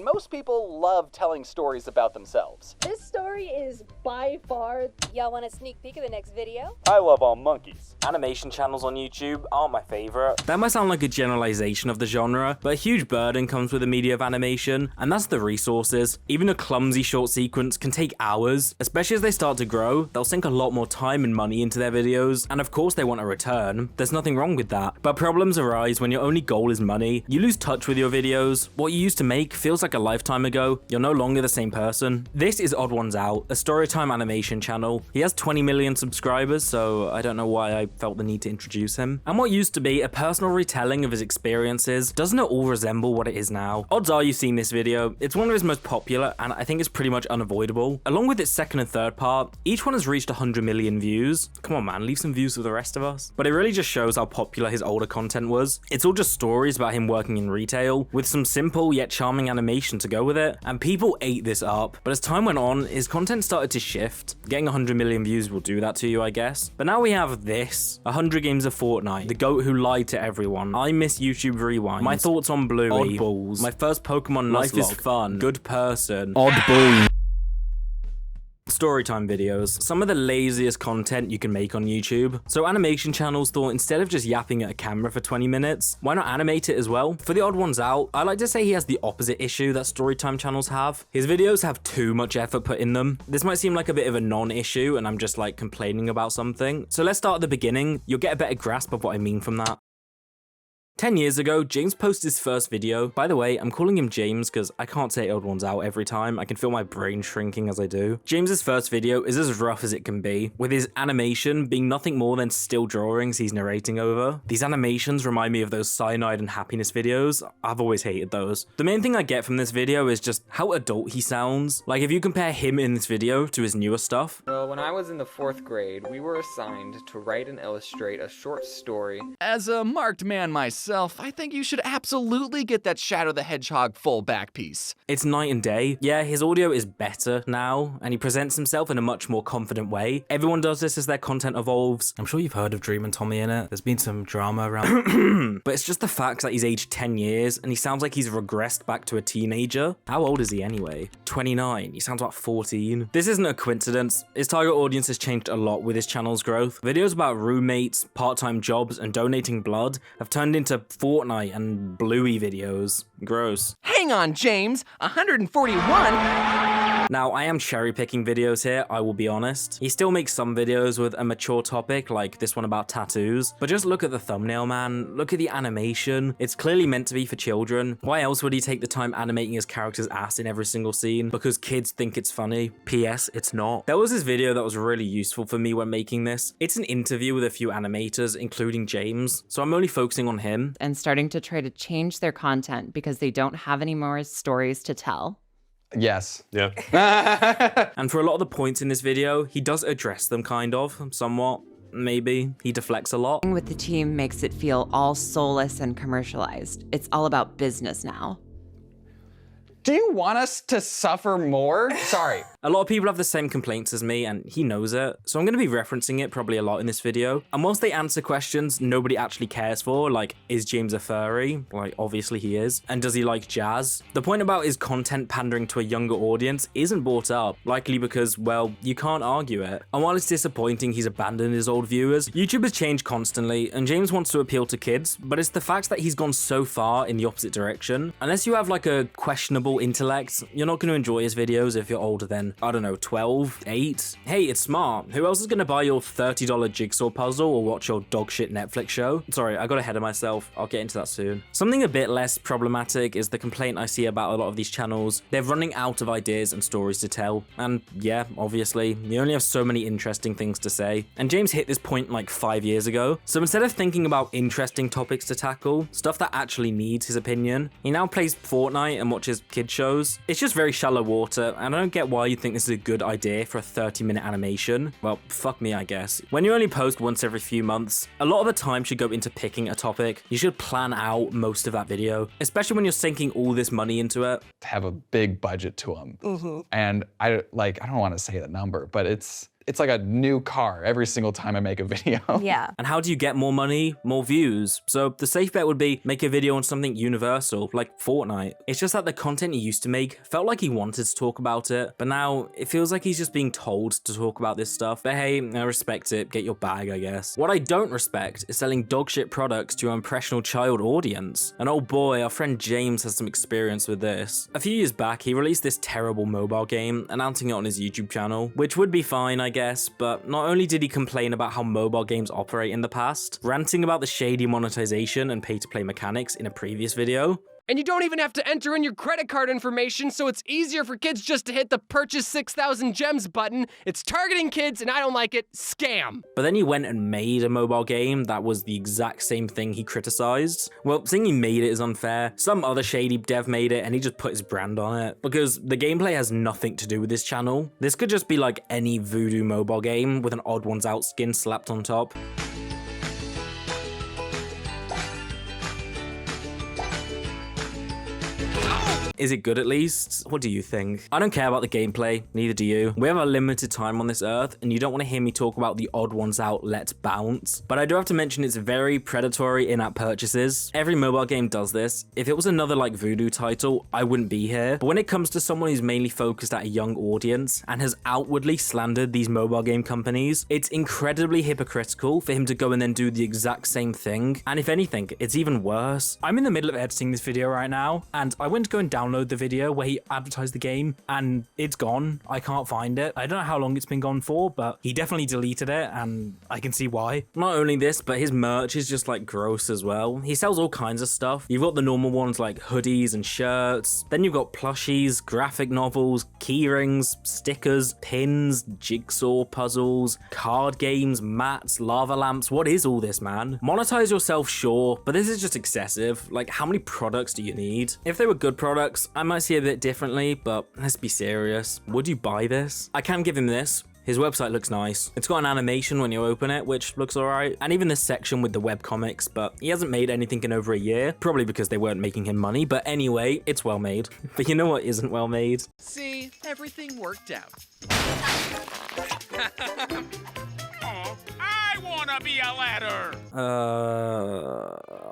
and most people love telling stories about themselves. This story is by far... Y'all want a sneak peek of the next video? I love all monkeys. Animation channels on YouTube aren't my favorite. That might sound like a generalization of the genre, but a huge burden comes with the media of animation, and that's the resources. Even a clumsy short sequence can take hours, especially as they start to grow. They'll sink a lot more time and money into their videos, and of course they want a return. There's nothing wrong with that, but problems arise when your only goal is money. You lose touch with your videos. What you used to make feels like a lifetime ago. You're no longer the same person. This is Odd1sOut, a storytime animation channel. He has 20 million subscribers, so I don't know why I felt the need to introduce him. And what used to be a personal retelling of his experiences, doesn't it all resemble what it is now? Odds are you've seen this video. It's one of his most popular, and I think it's pretty much unavoidable. Along with its second and third part, each one has reached 100 million views. Come on man, leave some views for the rest of us. But it really just shows how popular his older content was. It's all just stories about him working in retail, with some simple yet charming animation to go with it, and people ate this up. But as time went on, his content started to shift. Getting 100 million views will do that to you, I guess. But now we have this, 100 games of Fortnite, the goat who lied to everyone, I miss YouTube Rewind, my thoughts on Bluey, Oddballs, my first Pokemon Life is fun, good person, Oddballs. Storytime videos, some of the laziest content you can make on YouTube. So animation channels thought instead of just yapping at a camera for 20 minutes, why not animate it as well? For the Odd1sOut, I like to say he has the opposite issue that storytime channels have. His videos have too much effort put in them. This might seem like a bit of a non-issue and I'm just like complaining about something. So let's start at the beginning. You'll get a better grasp of what I mean from that. 10 years ago, James posted his first video. By the way, I'm calling him James because I can't say Odd1sOut every time. I can feel my brain shrinking as I do. James's first video is as rough as it can be, with his animation being nothing more than still drawings he's narrating over. These animations remind me of those cyanide and happiness videos. I've always hated those. The main thing I get from this video is just how adult he sounds. Like if you compare him in this video to his newer stuff. Well, when I was in the 4th grade, we were assigned to write and illustrate a short story. As a marked man myself, I think you should absolutely get that Shadow the Hedgehog full back piece. It's night and day. Yeah, his audio is better now, and he presents himself in a much more confident way. Everyone does this as their content evolves. I'm sure you've heard of Dream and Tommy in it. There's been some drama around. But it's just the fact that he's aged 10 years, and he sounds like he's regressed back to a teenager. How old is he anyway? 29. He sounds about 14. This isn't a coincidence. His target audience has changed a lot with his channel's growth. Videos about roommates, part-time jobs, and donating blood have turned into Fortnite and Bluey videos. Gross. Hang on, James. 141? Now, I am cherry-picking videos here, I will be honest. He still makes some videos with a mature topic, like this one about tattoos. But just look at the thumbnail, man. Look at the animation. It's clearly meant to be for children. Why else would he take the time animating his character's ass in every single scene? Because kids think it's funny. P.S. It's not. There was this video that was really useful for me when making this. It's an interview with a few animators, including James. So I'm only focusing on him. And starting to try to change their content because they don't have any more stories to tell. Yes. Yeah. And for a lot of the points in this video, he does address them kind of, somewhat. Maybe. He deflects a lot. With the team makes it feel all soulless and commercialized. It's all about business now. Do you want us to suffer more? Sorry. A lot of people have the same complaints as me, and he knows it. So I'm going to be referencing it probably a lot in this video. And whilst they answer questions nobody actually cares for, like, is James a furry? Like, obviously he is. And does he like jazz? The point about his content pandering to a younger audience isn't brought up, likely because, well, you can't argue it. And while it's disappointing he's abandoned his old viewers, YouTube has changed constantly, and James wants to appeal to kids, but it's the fact that he's gone so far in the opposite direction. Unless you have, like, a questionable intellect, you're not going to enjoy his videos if you're older than, I don't know, 12, 8. Hey, it's smart. Who else is going to buy your $30 jigsaw puzzle or watch your dogshit Netflix show? Sorry, I got ahead of myself. I'll get into that soon. Something a bit less problematic is the complaint I see about a lot of these channels. They're running out of ideas and stories to tell. And yeah, obviously, you only have so many interesting things to say. And James hit this point like 5 years ago. So instead of thinking about interesting topics to tackle, stuff that actually needs his opinion, he now plays Fortnite and watches kids shows. It's just very shallow water, and I don't get why you think this is a good idea for a 30-minute animation. Well, fuck me, I guess. When you only post once every few months, a lot of the time should go into picking a topic. You should plan out most of that video, especially when you're sinking all this money into it. Have a big budget to them. And I don't want to say the number, but it's it's like a new car every single time I make a video. Yeah. And how do you get more money? More views. So the safe bet would be make a video on something universal, like Fortnite. It's just that the content he used to make felt like he wanted to talk about it, but now it feels like he's just being told to talk about this stuff. But hey, I respect it. Get your bag, I guess. What I don't respect is selling dogshit products to an impressionable child audience. And oh boy, our friend James has some experience with this. A few years back, he released this terrible mobile game, announcing it on his YouTube channel, which would be fine, I guess, but not only did he complain about how mobile games operate in the past, ranting about the shady monetization and pay-to-play mechanics in a previous video. And you don't even have to enter in your credit card information, so it's easier for kids just to hit the purchase 6,000 gems button. It's targeting kids, and I don't like it. Scam. But then he went and made a mobile game that was the exact same thing he criticized. Well, saying he made it is unfair. Some other shady dev made it, and he just put his brand on it. Because the gameplay has nothing to do with this channel. This could just be like any voodoo mobile game with an Odd1sOut skin slapped on top. Is it good at least? What do you think? I don't care about the gameplay, neither do you. We have a limited time on this earth, and you don't want to hear me talk about the Odd1sOut Let's Bounce. But I do have to mention it's very predatory in-app purchases. Every mobile game does this. If it was another like voodoo title, I wouldn't be here. But when it comes to someone who's mainly focused at a young audience and has outwardly slandered these mobile game companies, it's incredibly hypocritical for him to go and then do the exact same thing. And if anything, it's even worse. I'm in the middle of editing this video right now, and I went to go and download the video where he advertised the game, and it's gone. I can't find it. I don't know how long it's been gone for, but he definitely deleted it, and I can see why. Not only this, but his merch is just like gross as well. He sells all kinds of stuff. You've got the normal ones like hoodies and shirts. Then you've got plushies, graphic novels, keyrings, stickers, pins, jigsaw puzzles, card games, mats, lava lamps. What is all this, man? Monetize yourself, sure, but this is just excessive. Like, how many products do you need? If they were good products, I might see it a bit differently, but let's be serious. Would you buy this? I can give him this. His website looks nice. It's got an animation when you open it, which looks alright. And even this section with the webcomics, but he hasn't made anything in over a year. Probably because they weren't making him money, but anyway, it's well made. But you know what isn't well made? See, everything worked out. I wanna be a ladder!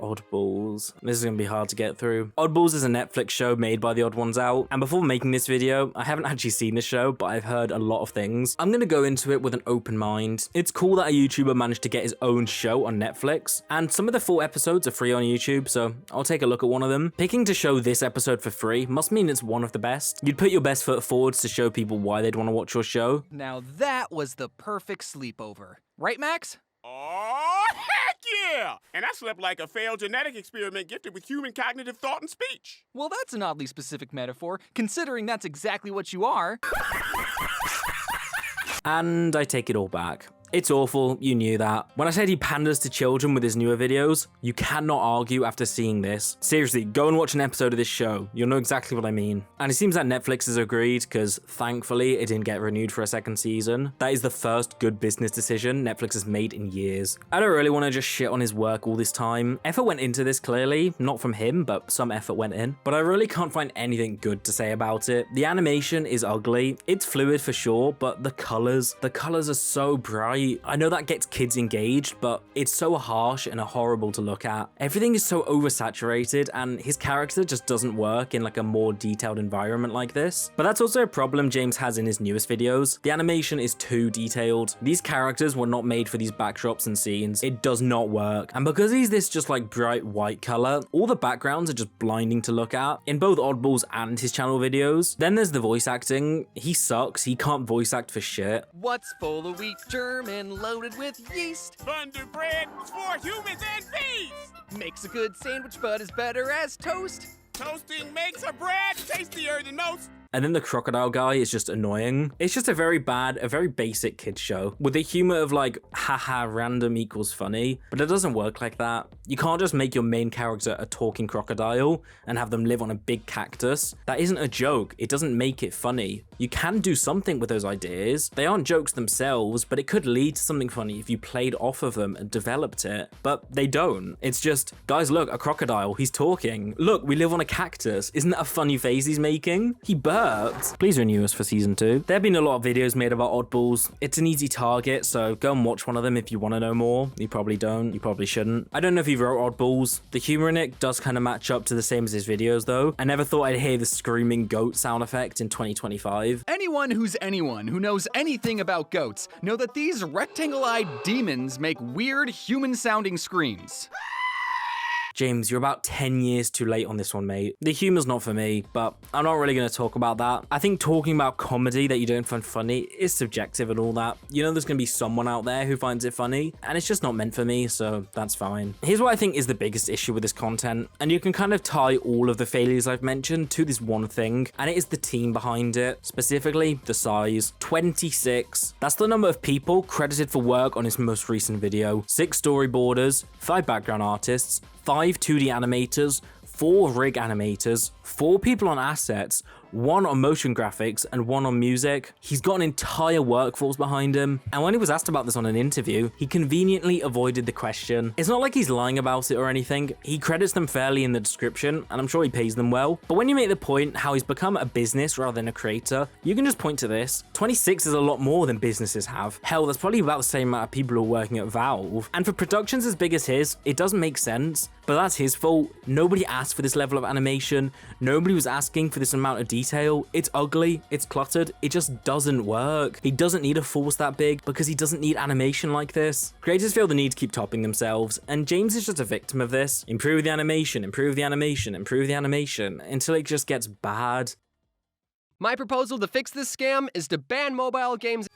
Oddballs. This is gonna be hard to get through. Oddballs is a Netflix show made by the Odd1sOut, and before making this video, I haven't actually seen the show, but I've heard a lot of things. I'm gonna go into it with an open mind. It's cool that a YouTuber managed to get his own show on Netflix, and some of the full episodes are free on YouTube, so I'll take a look at one of them. Picking to show this episode for free must mean it's one of the best. You'd put your best foot forwards to show people why they'd want to watch your show. Now that was the perfect sleepover. Right, Max? Oh, heck yeah! And I slept like a failed genetic experiment gifted with human cognitive thought and speech. Well, that's an oddly specific metaphor, considering that's exactly what you are. And I take it all back. It's awful, you knew that. When I said he panders to children with his newer videos, you cannot argue after seeing this. Seriously, go and watch an episode of this show. You'll know exactly what I mean. And it seems that Netflix has agreed, because thankfully it didn't get renewed for a second season. That is the first good business decision Netflix has made in years. I don't really want to just shit on his work all this time. Effort went into this clearly, not from him, but some effort went in. But I really can't find anything good to say about it. The animation is ugly. It's fluid for sure, but the colors are so bright. I know that gets kids engaged, but it's so harsh and horrible to look at. Everything is so oversaturated, and his character just doesn't work in like a more detailed environment like this. But that's also a problem James has in his newest videos. The animation is too detailed. These characters were not made for these backdrops and scenes. It does not work. And because he's this just like bright white color, all the backgrounds are just blinding to look at in both Oddballs and his channel videos. Then there's the voice acting. He sucks. He can't voice act for shit. What's full of wheat, germ, and loaded with yeast? Thunder bread is for humans and beasts! Makes a good sandwich, but is better as toast. Toasting makes a bread tastier than most. And then the crocodile guy is just annoying. It's just a very basic kids show with the humor of like, haha, random equals funny, but it doesn't work like that. You can't just make your main character a talking crocodile and have them live on a big cactus. That isn't a joke. It doesn't make it funny. You can do something with those ideas. They aren't jokes themselves, but it could lead to something funny if you played off of them and developed it, but they don't. It's just, guys, look, a crocodile, he's talking. Look, we live on a cactus. Isn't that a funny face he's making? He burped. Please renew us for season 2. There have been a lot of videos made about oddballs. It's an easy target, so go and watch one of them if you want to know more. You probably don't. You probably shouldn't. I don't know if he wrote oddballs. The humor in it does kind of match up to the same as his videos, though. I never thought I'd hear the screaming goat sound effect in 2025. Anyone who knows anything about goats know that these rectangle-eyed demons make weird human-sounding screams. James, you're about 10 years too late on this one, mate. The humor's not for me, but I'm not really going to talk about that. I think talking about comedy that you don't find funny is subjective and all that. You know, there's going to be someone out there who finds it funny, and it's just not meant for me, so that's fine. Here's what I think is the biggest issue with this content, and you can kind of tie all of the failures I've mentioned to this one thing, and it is the team behind it, specifically the size. 26. That's the number of people credited for work on his most recent video. 6 storyboarders, 5 background artists, 5 2D animators, 4 rig animators, 4 people on assets, 1 on motion graphics, and 1 on music. He's got an entire workforce behind him, and when he was asked about this on an interview, he conveniently avoided the question. It's not like he's lying about it or anything. He credits them fairly in the description, and I'm sure he pays them well, but when you make the point how he's become a business rather than a creator, you can just point to this. 26 is a lot more than businesses have. Hell, that's probably about the same amount of people who are working at Valve. And for productions as big as his, it doesn't make sense, but that's his fault. Nobody asked for this level of animation. Nobody was asking for this amount of detail. It's ugly, it's cluttered, it just doesn't work. He doesn't need a force that big because he doesn't need animation like this. Creators feel the need to keep topping themselves, and James is just a victim of this. Improve the animation, improve the animation, improve the animation, until it just gets bad. My proposal to fix this scam is to ban mobile games.